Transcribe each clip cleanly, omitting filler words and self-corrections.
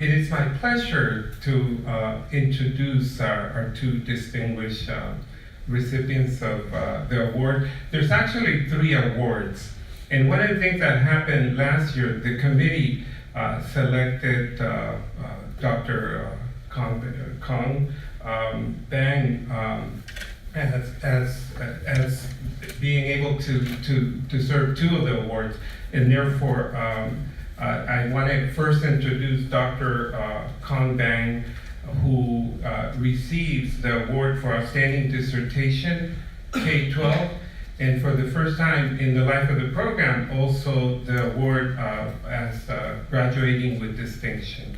It is my pleasure to introduce our two distinguished recipients of the award. There's actually 3 awards. And one of the things that happened last year, the committee selected Dr. Vang as being able to serve 2 of the awards. And therefore, I want to first introduce Dr. Vang, who receives the award for Outstanding Dissertation, K-12, and for the first time in the life of the program, also the award as graduating with distinction.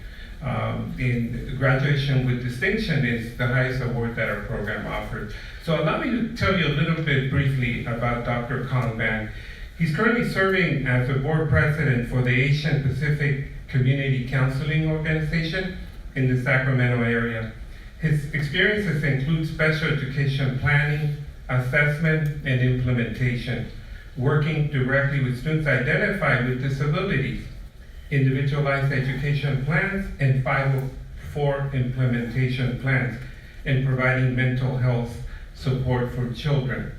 In graduation with distinction is the highest award that our program offers. So allow me to tell you a little bit briefly about Dr. Vang. He's currently serving as the board president for the Asian Pacific Community Counseling Organization in the Sacramento area. His experiences include special education planning, assessment, and implementation, working directly with students identified with disabilities, individualized education plans, and 504 implementation plans, and providing mental health support for children.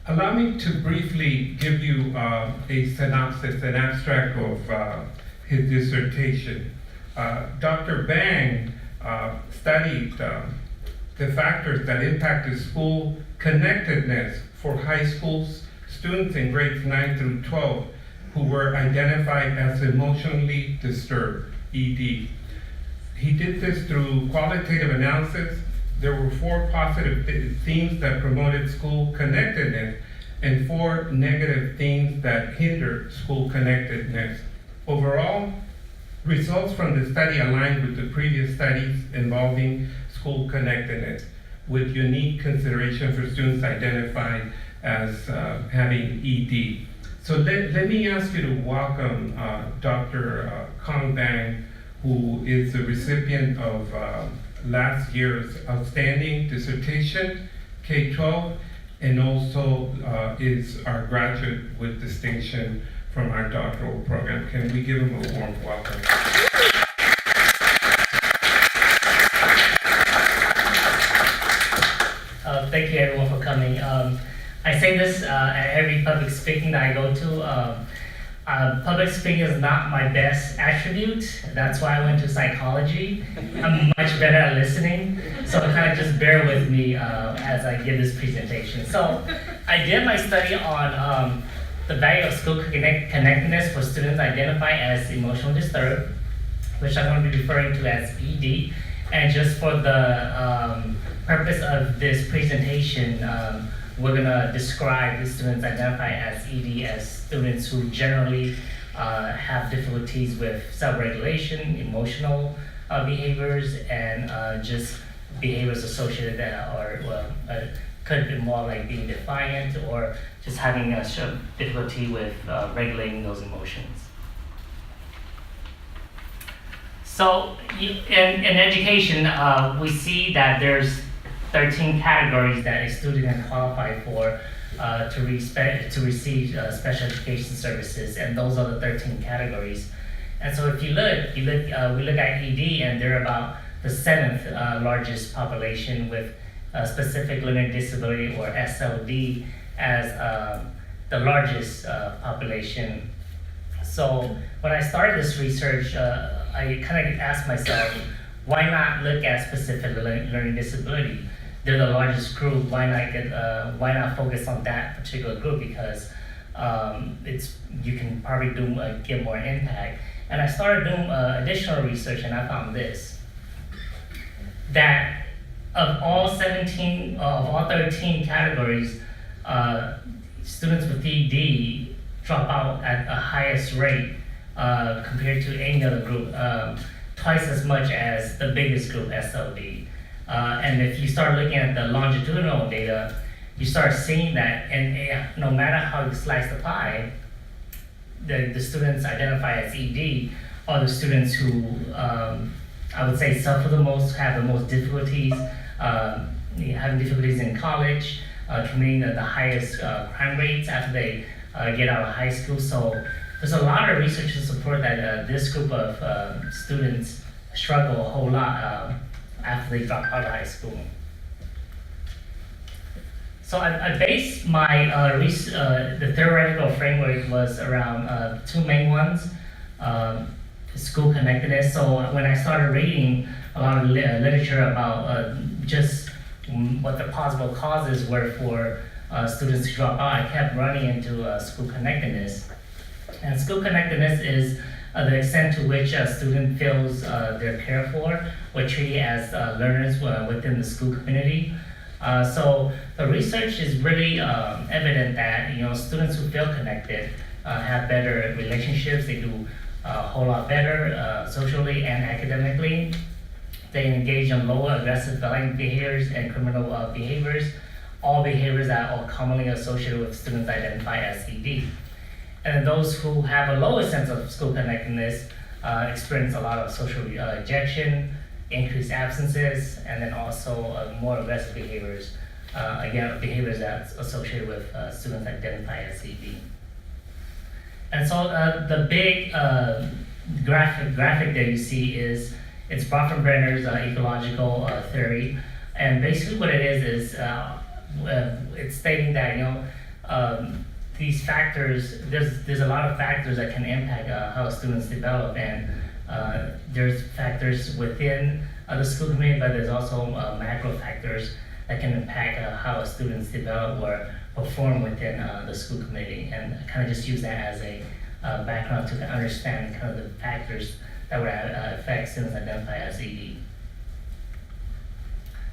Allow me to briefly give you a synopsis, an abstract of his dissertation. Dr. Vang studied the factors that impacted school connectedness for high school students in grades 9 through 12 who were identified as emotionally disturbed, ED. He did this through qualitative analysis. There were 4 positive themes that promoted school connectedness and 4 negative themes that hindered school connectedness. Overall, results from the study aligned with the previous studies involving school connectedness, with unique consideration for students identified as having ED. So let me ask you to welcome Dr. Vang, who is the recipient of last year's Outstanding Dissertation, K-12, and also is our graduate with distinction from our doctoral program. Can we give him a warm welcome? Thank you everyone for coming. I say this at every public speaking that I go to. Public speaking is not my best attribute. That's why I went to psychology. I'm much better at listening, so kind of just bear with me as I give this presentation. So I did my study on the value of school connectedness for students identified as emotionally disturbed, which I'm going to be referring to as ED. And just for the purpose of this presentation, we're going to describe the students identified as ED as students who generally have difficulties with self-regulation, emotional behaviors, and just behaviors associated that are could be more like being defiant or just having a difficulty with regulating those emotions. So in education, we see that there's 13 categories that a student can qualify for to receive special education services, and those are the 13 categories. And so if we look at ED, and they're about the 7th largest population, with specific learning disability or SLD as the largest population. So when I started this research, I kind of asked myself, why not look at specific learning disability? They're the largest group. Why not focus on that particular group? Because you can probably get more impact. And I started doing additional research, and I found this: that of all 13 categories, students with ED drop out at a highest rate compared to any other group, twice as much as the biggest group, SLD. And if you start looking at the longitudinal data, you start seeing that, and no matter how you slice the pie, the students identified as ED are the students who I would say suffer the most, have the most difficulties, having difficulties in college, committing the highest crime rates after they get out of high school. So there's a lot of research to support that this group of students struggle a whole lot after they drop out of high school. So I based my the theoretical framework was around two main ones, school connectedness. So when I started reading a lot of literature about just what the possible causes were for students to drop out, I kept running into school connectedness. And school connectedness is the extent to which a student feels they're cared for or treated as learners within the school community. So the research is really evident that students who feel connected have better relationships. They do a whole lot better socially and academically. They engage in lower aggressive violent behaviors and criminal behaviors, all behaviors that are commonly associated with students identified as ED. And those who have a lower sense of school connectedness experience a lot of social rejection, increased absences, and then also more aggressive behaviors. Again, behaviors that's associated with students identified as ED. And so the big graphic that you see it's Bronfenbrenner's ecological theory, and basically what it is it's stating that these factors, there's a lot of factors that can impact how students develop, and there's factors within the school community, but there's also macro factors that can impact how students develop or perform within the school community. And I kind of just use that as a background to understand kind of the factors that would affect students identified as ED.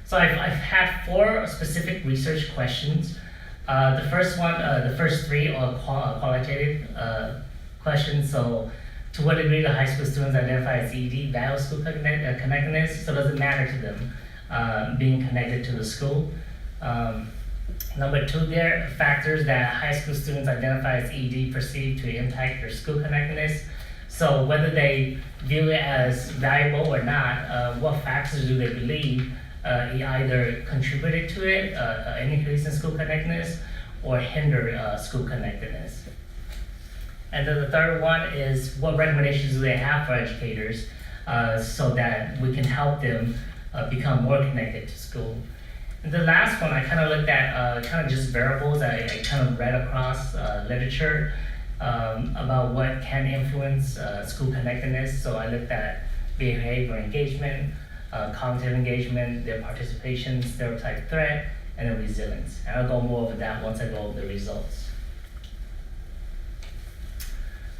So I've had 4 specific research questions. The first one, the first 3 are qualitative questions. So, to what degree do high school students identify as ED value school connectedness? So does it matter to them being connected to the school? Number 2, there are factors that high school students identify as ED perceive to impact their school connectedness. So whether they view it as valuable or not, what factors do they believe either contributed to it, an increase in school connectedness, or hinder school connectedness? And then the third one is, what recommendations do they have for educators so that we can help them become more connected to school? And the last one, I kind of looked at kind of just variables. I kind of read across literature about what can influence school connectedness. So I looked at behavior engagement, cognitive engagement, their participation, stereotype threat, and then resilience. And I'll go more over that once I go over the results.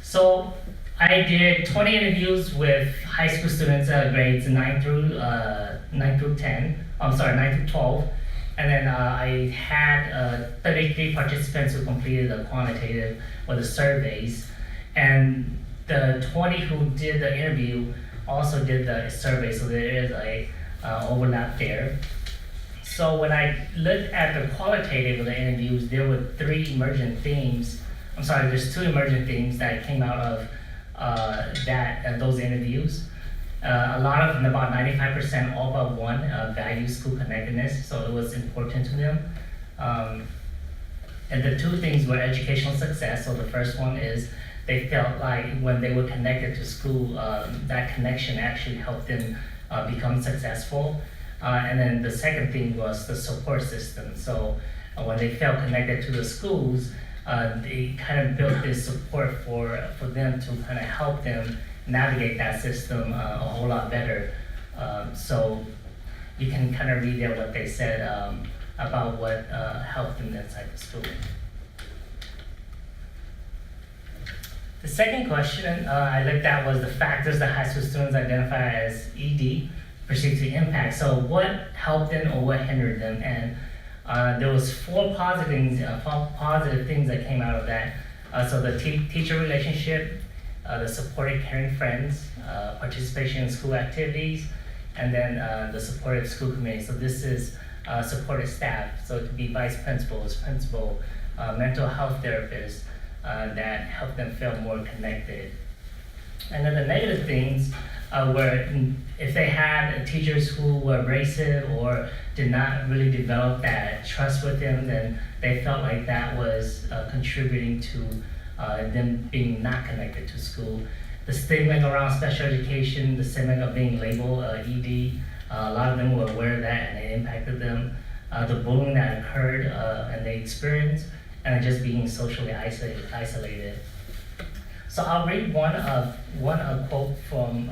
So I did 20 interviews with high school students, grades 9 through 12. And then I had 33 participants who completed the quantitative or the surveys. And the 20 who did the interview also did the survey, so there is a overlap there. So when I looked at the qualitative of the interviews, there were 3 emergent themes. There's 2 emergent themes that came out of those interviews. A lot of them, about 95%, all but one, value school connectedness, so it was important to them. And the 2 things were educational success. So the first one is they felt like when they were connected to school, that connection actually helped them become successful. And then the second thing was the support system. So when they felt connected to the schools, they kind of built this support for them to kind of help them navigate that system a whole lot better. So you can kind of read there what they said about what helped them inside the school. The second question I looked at was the factors that high school students identify as ED perceive to impact. So what helped them or what hindered them? And there was 4 positive things that came out of that. So the teacher relationship, the supported caring friends, participation in school activities, and then the supportive school committee. So this is supportive staff. So it could be vice principals, principal, mental health therapists that help them feel more connected. And then the negative things were if they had teachers who were abrasive or did not really develop that trust with them, then they felt like that was contributing to them being not connected to school. the stigma around special education, the stigma of being labeled ED. A lot of them were aware of that, and it impacted them. The bullying that occurred and they experienced, and just being socially isolated. So I'll read one quote from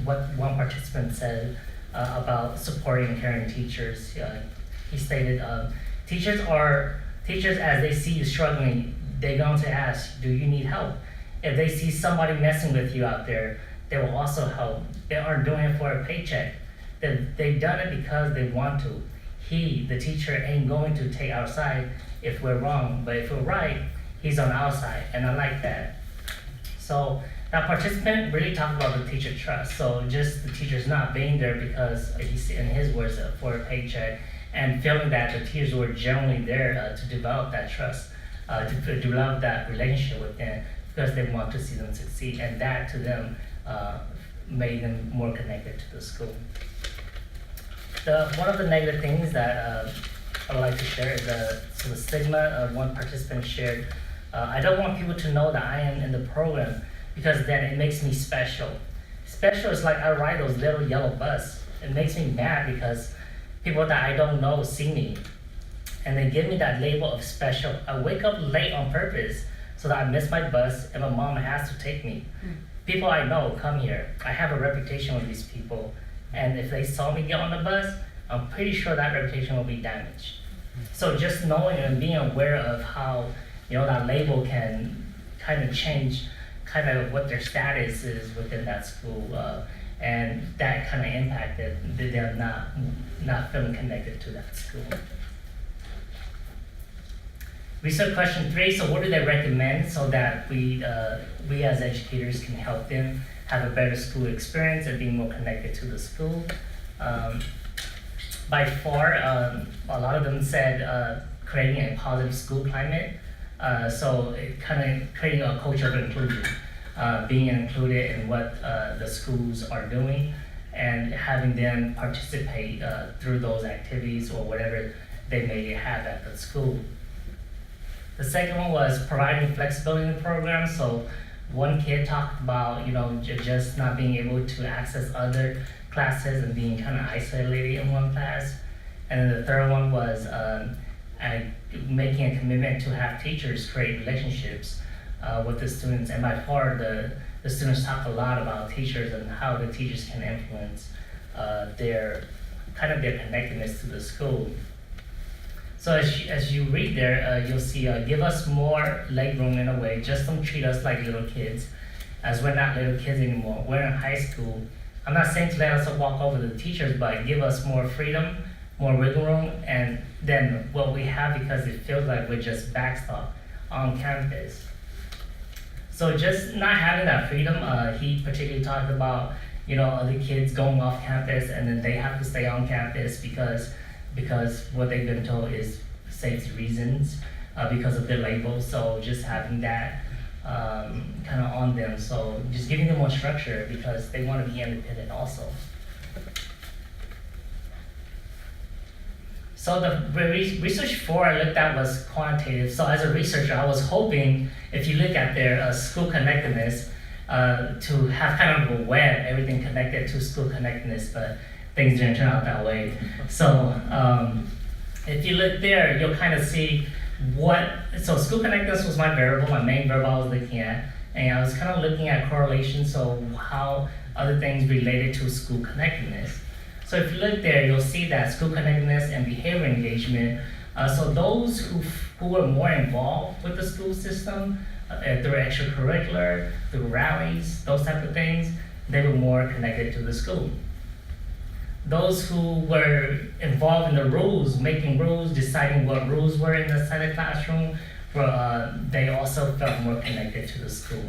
what one participant said about supporting and caring teachers. He stated, teachers as they see you struggling, they're going to ask, do you need help? If they see somebody messing with you out there, they will also help. They aren't doing it for a paycheck. They've done it because they want to. He, the teacher, ain't going to take our side if we're wrong, but if we're right, he's on our side, and I like that. So that participant really talked about the teacher trust. So just the teachers not being there because, he's, in his words, for a paycheck, and feeling that the teachers were generally there to develop that trust, to develop that relationship with them because they want to see them succeed, and that to them made them more connected to the school. One of the negative things that I would like to share is the stigma. One participant shared, I don't want people to know that I am in the program because then it makes me special. Special is like I ride those little yellow bus. It makes me mad because people that I don't know see me and they give me that label of special. I wake up late on purpose so that I miss my bus and my mom has to take me. People I know come here. I have a reputation with these people. And if they saw me get on the bus, I'm pretty sure that reputation will be damaged. So just knowing and being aware of how, that label can kind of change kind of what their status is within that school, and that kind of impacted them not feeling connected to that school. Research question 3, so what do they recommend so that we as educators can help them have a better school experience and be more connected to the school? By far, a lot of them said creating a positive school climate. So it kind of creating a culture of inclusion, being included in what the schools are doing and having them participate through those activities or whatever they may have at the school. The second one was providing flexibility in the program. So one kid talked about, just not being able to access other classes and being kind of isolated in one class. And then the third one was making a commitment to have teachers create relationships with the students. And by far, the students talk a lot about teachers and how the teachers can influence their connectedness to the school. So as you read there, you'll see, give us more leg room in a way. Just don't treat us like little kids, as we're not little kids anymore. We're in high school. I'm not saying to let us walk over the teachers, but give us more freedom, more wiggle room, and then what we have, because it feels like we're just backstop on campus. So just not having that freedom, he particularly talked about, other kids going off campus and then they have to stay on campus because what they've been told is safety reasons, because of their label. So just having that kind of on them. So just giving them more structure because they want to be independent also. So the research 4 I looked at was quantitative. So as a researcher, I was hoping, if you look at their school connectedness, to have kind of a web, everything connected to school connectedness, but things didn't turn out that way. So if you look there, you'll kind of see so school connectedness was my variable, my main variable I was looking at, and I was kind of looking at correlations, so how other things related to school connectedness. So if you look there, you'll see that school connectedness and behavior engagement, so those who were more involved with the school system, through extracurricular, through rallies, those type of things, they were more connected to the school. Those who were involved in the rules, making rules, deciding what rules were in the Senate classroom, they also felt more connected to the school.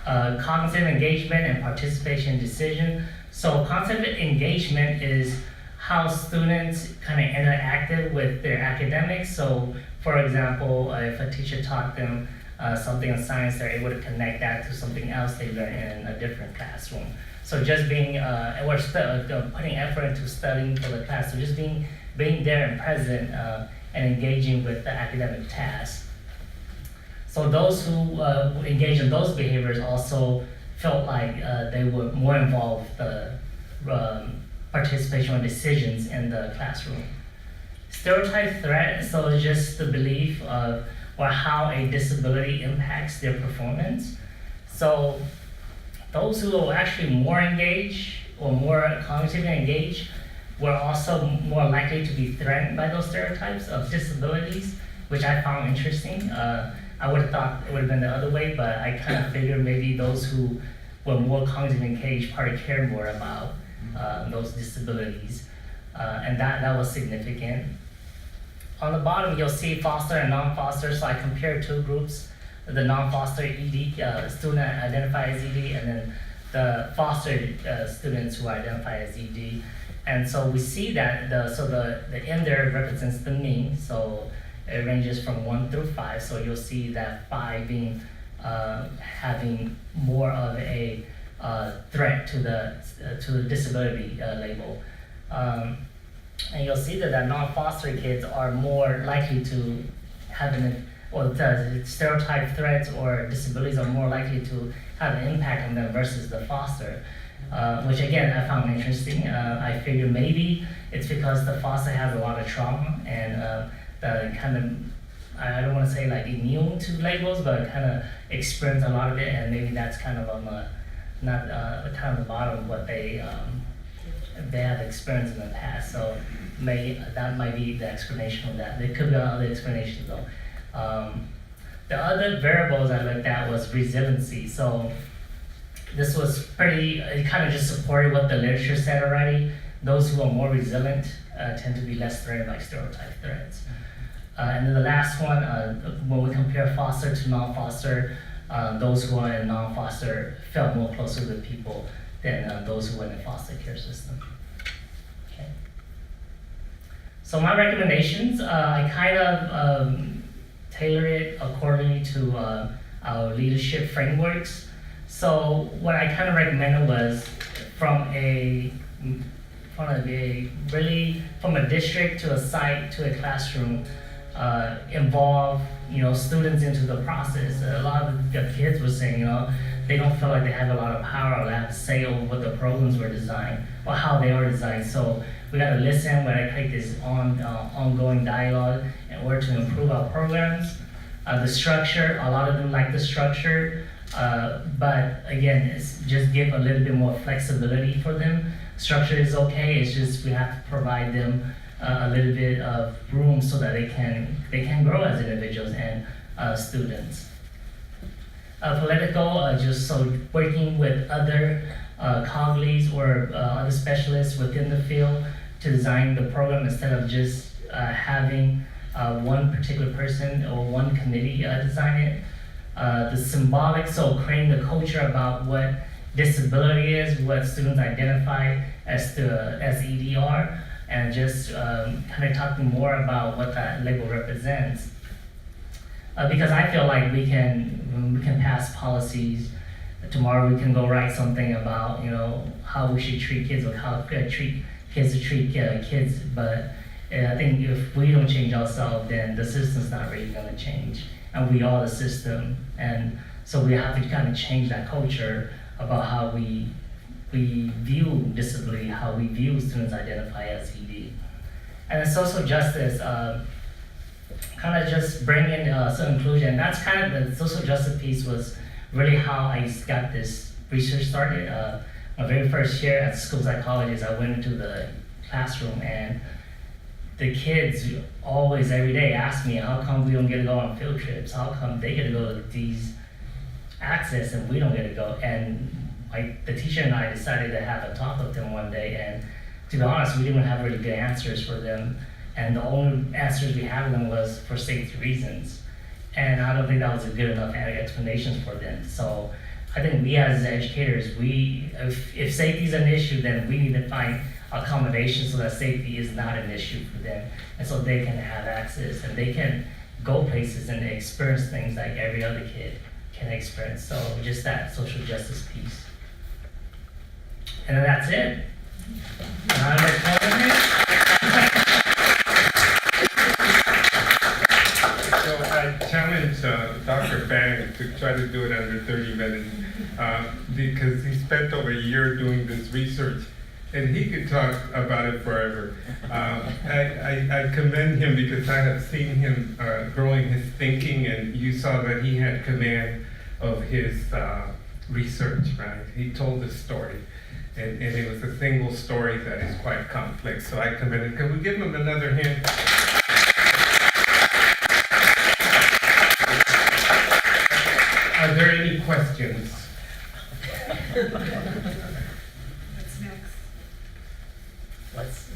Cognitive engagement and participation in decision. So cognitive engagement is how students kind of interacted with their academics. So for example, if a teacher taught them something in science, they're able to connect that to something else they learned in a different classroom. So just being, putting effort into studying for the class, so just being there and present and engaging with the academic tasks. So those who engage in those behaviors also felt like they were more involved participation or decisions in the classroom. Stereotype threat, so it's just the belief of or how a disability impacts their performance. So those who are actually more engaged or more cognitively engaged were also more likely to be threatened by those stereotypes of disabilities, which I found interesting. I would have thought it would have been the other way, but I kind of figured maybe those who were more cognitively engaged probably cared more about those disabilities, and that was significant. On the bottom, you'll see foster and non-foster, so I compared two groups, the non-foster ED, student identified as ED, and then the foster students who identify as ED. And so we see that the end there represents the mean, so it ranges from 1 through 5, so you'll see that 5 being having more of a threat to the disability label. And you'll see that non-foster kids are more likely to have the stereotype threats or disabilities are more likely to have an impact on them versus the foster, which again I found interesting. I figured maybe it's because the foster has a lot of trauma and the kind of, I don't want to say like immune to labels, but kind of experience a lot of it, and maybe that's kind of on the kind of the bottom of what they have experienced in the past. So that might be the explanation of that. There could be other explanations though. The other variables I looked at was resiliency. So this was it kind of just supported what the literature said already. Those who are more resilient tend to be less threatened by stereotype threats. And then the last one, when we compare foster to non-foster, those who are in non-foster felt more closer to people than those who were in the foster care system. Okay. So my recommendations, I kind of tailor it accordingly to our leadership frameworks. So what I kind of recommended was from a district to a site to a classroom, involve students into the process. A lot of the kids were saying they don't feel like they have a lot of power or they have a say over what the programs were designed or how they are designed. So we got to listen. We got to take this ongoing dialogue in order to improve our programs. The structure, a lot of them like the structure, but again, it's just give a little bit more flexibility for them. Structure is okay. It's just we have to provide them a little bit of room so that they can grow as individuals and students. Political, just so working with other colleagues or other specialists within the field to design the program instead of just having one particular person or one committee design it. The symbolic, so creating the culture about what disability is, what students identify as EDR, and just kind of talking more about what that label represents. Because I feel like we can pass policies. Tomorrow we can go write something about how we should treat kids or how treat kids to treat kids. But I think if we don't change ourselves, then the system's not really going to change, and we are the system. And so we have to kind of change that culture about how we view disability, how we view students identify as ED. And then social justice, kind of just bring in some inclusion. That's kind of the social justice piece was really how I got this research started. My very first year at school psychologist, I went into the classroom and the kids always, every day, ask me, how come we don't get to go on field trips? How come they get to go to these access and we don't get to go? And the teacher and I decided to have a talk with them one day, and to be honest, we didn't have really good answers for them, and the only answers we had for them was for safety reasons, and I don't think that was a good enough explanation for them. So I think we as educators, if safety is an issue, then we need to find accommodations so that safety is not an issue for them, and so they can have access and they can go places and experience things like every other kid can experience. So just that social justice piece. And then that's it. So I challenge Dr. Vang to try try to do it under 30 minutes because he spent over a year doing this research, and he could talk about it forever. I commend him because I have seen him growing his thinking, and you saw that he had command of his research, right? He told the story, and it was a single story that is quite complex, so I commend him. Can we give him another hand? Are there any questions? What's next?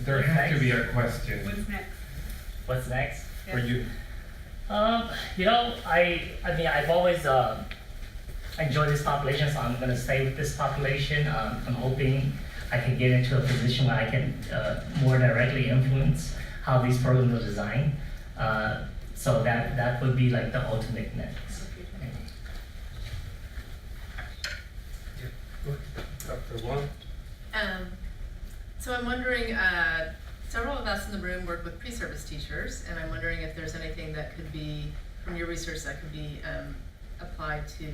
There has to be a question What's next? What's next? for you. You know, I mean, I've always enjoyed this population, so I'm gonna stay with this population. I'm hoping I can get into a position where I can more directly influence how these programs are designed. So that would be like the ultimate next. Dr. Wang? So I'm wondering, several of us in the room work with pre-service teachers, and I'm wondering if there's anything that could be, from your research, that could be applied to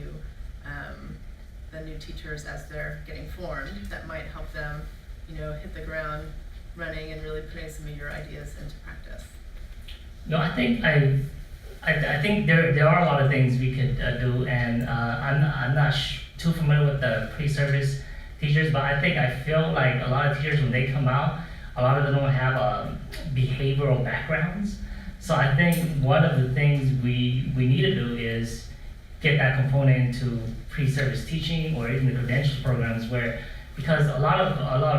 the new teachers as they're getting formed, that might help them, you know, hit the ground running and really putting some of your ideas into practice. No, I think I think there are a lot of things we could do, and I'm not too familiar with the pre-service teachers, but I feel like a lot of teachers, when they come out, a lot of them don't have behavioral backgrounds. So I think one of the things we need to do is get that component into pre-service teaching or even the credentials programs, where, because a lot of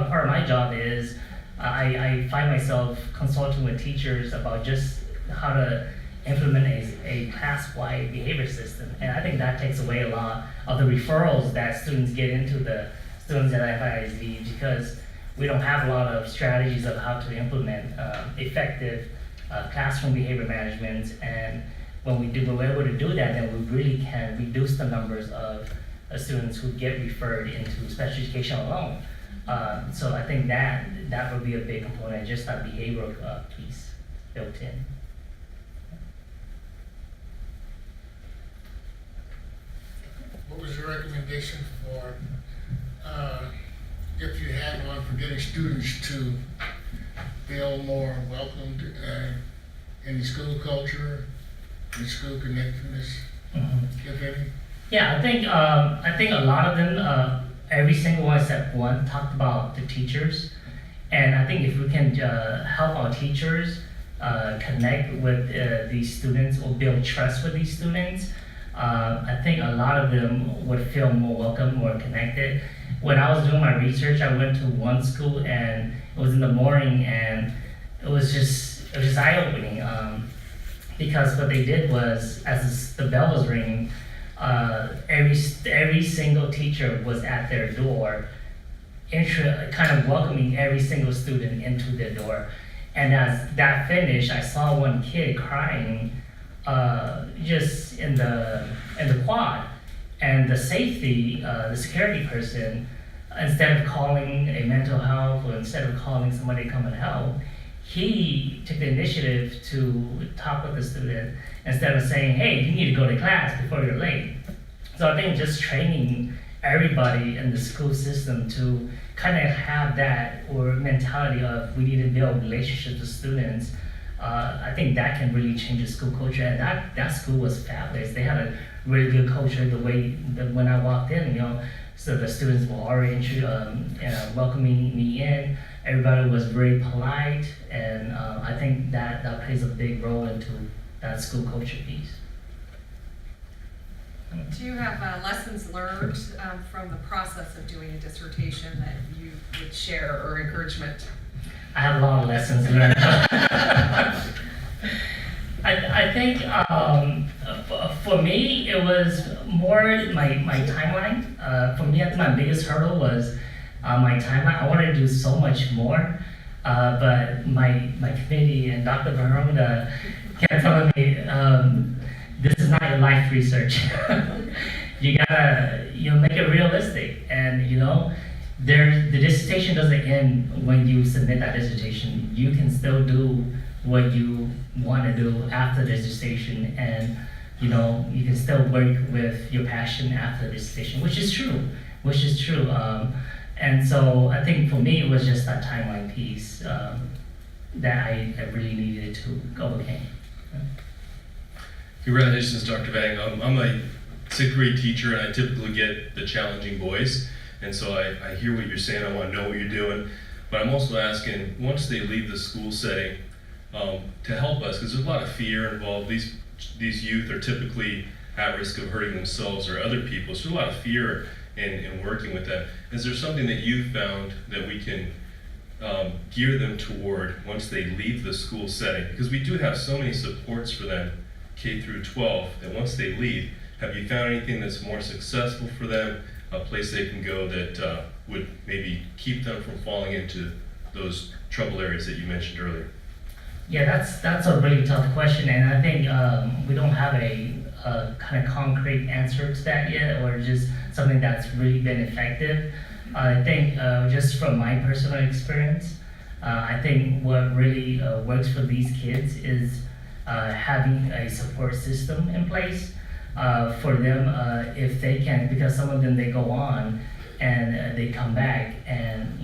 part of my job is I find myself consulting with teachers about just how to implement a class-wide behavior system, and I think that takes away a lot of the referrals that students get into the students at FISD, because we don't have a lot of strategies of how to implement effective classroom behavior management. And when we're able to do that, then we really can reduce the numbers of students who get referred into special education alone. So I think that would be a big component, just that behavioral piece built in. What was your recommendation for, if you had one, for getting students to feel more welcomed in the school culture, in school connectedness, if any? Yeah, I think a lot of them, every single one except one, talked about the teachers, and I think if we can help our teachers connect with these students or build trust with these students, I think a lot of them would feel more welcome, more connected. When I was doing my research, I went to one school, and it was in the morning, and it was just eye-opening, because what they did was, as the bell was ringing, every single teacher was at their door, kind of welcoming every single student into their door. And as that finished, I saw one kid crying just in the quad, and the security person, instead of calling a mental health or instead of calling somebody to come and help, he took the initiative to talk with the student instead of saying, hey, you need to go to class before you're late. So I think just training everybody in the school system to kind of have that or mentality of we need to build relationships with students, I think that can really change the school culture. And that school was fabulous. They had a really good culture. The way that when I walked in, so the students were already welcoming me in. Everybody was very polite, and I think that plays a big role into that school culture piece. Do you have lessons learned from the process of doing a dissertation that you would share, or encouragement? I have a lot of lessons learned. I think for me, it was more my timeline. For me, I think my biggest hurdle was my timeline. I wanted to do so much more, but my committee and Dr. Verhonda kept telling me, this is not your life research. You gotta make it realistic, and the dissertation doesn't end when you submit that dissertation. You can still do what you want to do after the dissertation, and you can still work with your passion after the dissertation, which is true. And so I think for me, it was just that timeline piece that I really needed to overcome. Congratulations, Dr. Vang. I'm a sixth grade teacher, and I typically get the challenging boys. And so I hear what you're saying. I want to know what you're doing. But I'm also asking, once they leave the school setting, to help us, because there's a lot of fear involved. These youth are typically at risk of hurting themselves or other people. So there's a lot of fear in working with them. Is there something that you've found that we can gear them toward once they leave the school setting? Because we do have so many supports for them, K through 12, that once they leave, have you found anything that's more successful for them, a place they can go that would maybe keep them from falling into those trouble areas that you mentioned earlier? Yeah, that's a really tough question, and I think we don't have a kind of concrete answer to that yet, or just something that's really been effective. I think just from my personal experience, I think what really works for these kids is having a support system in place for them if they can, because some of them they go on and they come back and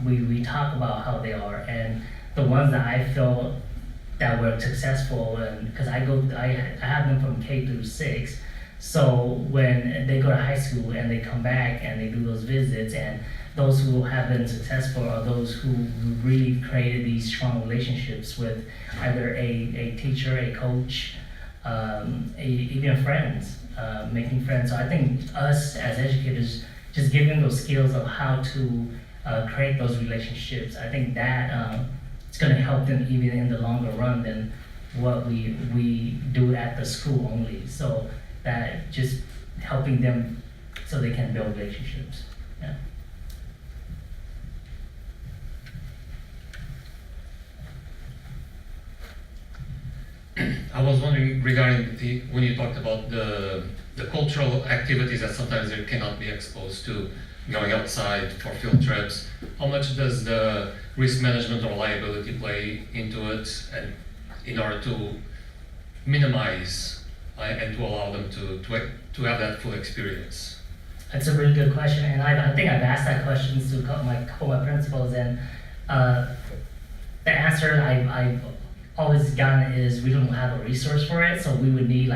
we talk about how they are, and the ones that I feel that were successful, and because I have them from K through 6, so when they go to high school and they come back and they do those visits, and those who have been successful are those who really created these strong relationships with either a teacher, a coach, even friends, making friends. So I think us as educators, just giving those skills of how to create those relationships, I think that it's going to help them even in the longer run than what we do at the school only. So that just helping them so they can build relationships. Yeah. I was wondering regarding when you talked about the cultural activities that sometimes they cannot be exposed to, going outside for field trips, how much does the risk management or liability play into it, and in order to minimize and to allow them to have that full experience? That's a really good question, and I think I've asked that question to a couple of my principals, and the answer I've always gotten is we don't have a resource for it, so we would need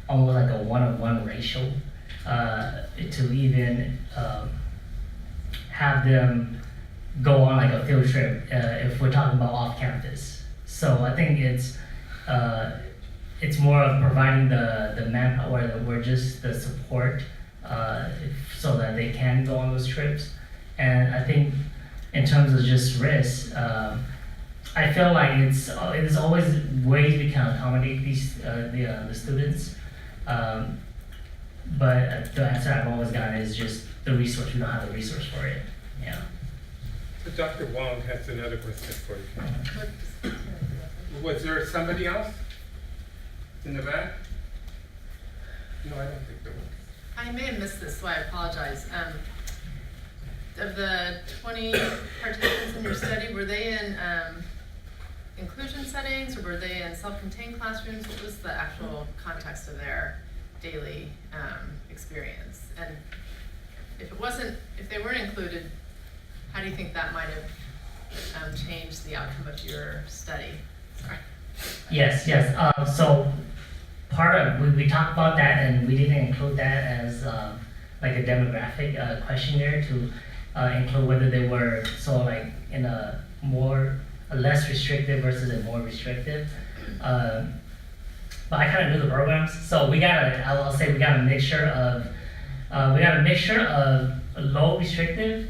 almost like a 1-on-1 ratio to even have them go on like a field trip if we're talking about off campus. So I think it's more of providing the manpower or just the support so that they can go on those trips. And I think in terms of just risk, I feel like there's always ways we can accommodate these the students. But the answer I've always gotten is just the resource. We don't have a resource for it. Yeah. So Dr. Wong has another question for you. Was there somebody else in the back? No, I don't think there was. I may have missed this, so I apologize. Of the 20 participants in your study, were they in inclusion settings, or were they in self-contained classrooms? What was the actual context of their daily experience? And if they weren't included, how do you think that might have changed the outcome of your study? Sorry. Yes. So part of we talked about that, and we didn't include that as like a demographic questionnaire to include whether they were in a less restrictive versus a more restrictive. But I kind of knew the programs, so I'll say we got a mixture of low restrictive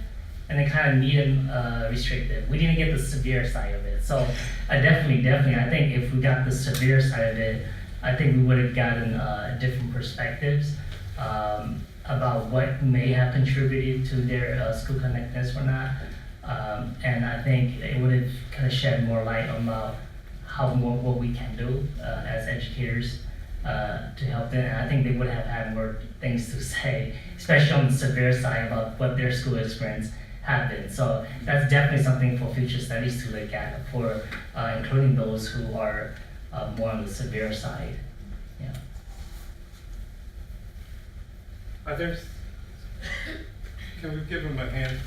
and then kind of medium restrictive. We didn't get the severe side of it. So definitely, I think if we got the severe side of it, I think we would have gotten different perspectives about what may have contributed to their school connectedness or not. And I think it would have kind of shed more light on what we can do as educators to help them. And I think they would have had more things to say, especially on the severe side about what their school experience have been. So that's definitely something for future studies to look at, for including those who are more on the severe side. Yeah. Others? Can we give him a hand?